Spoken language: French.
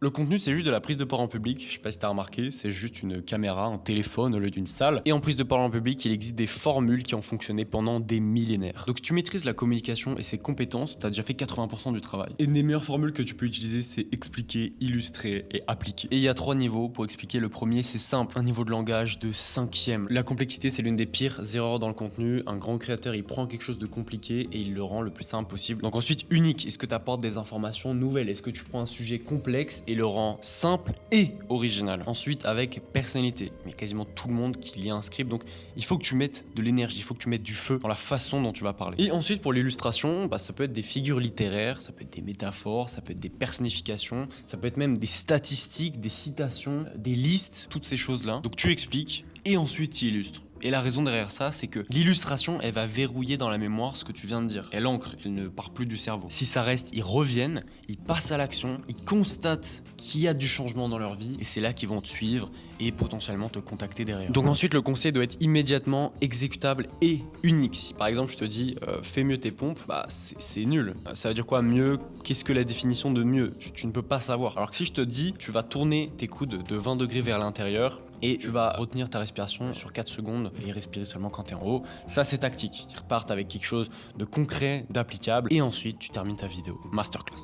Le contenu, c'est juste de la prise de parole en public. Je sais pas si t'as remarqué, c'est juste une caméra, un téléphone au lieu d'une salle. Et en prise de parole en public, il existe des formules qui ont fonctionné pendant des millénaires. Donc tu maîtrises la communication et ses compétences, t'as déjà fait 80% du travail. Et une des meilleures formules que tu peux utiliser, c'est expliquer, illustrer et appliquer. Et il y a 3 niveaux pour expliquer. Le premier, c'est simple, un niveau de langage de 5e. La complexité, c'est l'une des pires erreurs dans le contenu. Un grand créateur, il prend quelque chose de compliqué et il le rend le plus simple possible. Donc ensuite, unique. Est-ce que tu apportes des informations nouvelles? Est-ce que tu prends un sujet complexe et le rend simple et original? Ensuite, avec personnalité. Mais quasiment tout le monde qui lit un script, donc il faut que tu mettes de l'énergie, il faut que tu mettes du feu dans la façon dont tu vas parler. Et ensuite, pour l'illustration, ça peut être des figures littéraires, ça peut être des métaphores, ça peut être des personnifications, ça peut être même des statistiques, des citations, des listes, toutes ces choses-là. Donc tu expliques et ensuite tu illustres. Et la raison derrière ça, c'est que l'illustration, elle va verrouiller dans la mémoire ce que tu viens de dire. Elle ancre, elle ne part plus du cerveau. Si ça reste, ils reviennent, ils passent à l'action, ils constatent qu'il y a du changement dans leur vie, et c'est là qu'ils vont te suivre et potentiellement te contacter derrière. Donc ensuite, le conseil doit être immédiatement exécutable et unique. Si par exemple, je te dis, fais mieux tes pompes, c'est nul. Ça veut dire quoi mieux? Qu'est-ce que la définition de mieux? Tu ne peux pas savoir. Alors que si je te dis, tu vas tourner tes coudes de 20 degrés vers l'intérieur, et tu vas retenir ta respiration sur 4 secondes et respirer seulement quand tu es en haut. Ça, c'est tactique. Ils repartent avec quelque chose de concret, d'applicable. Et ensuite, tu termines ta vidéo. Masterclass.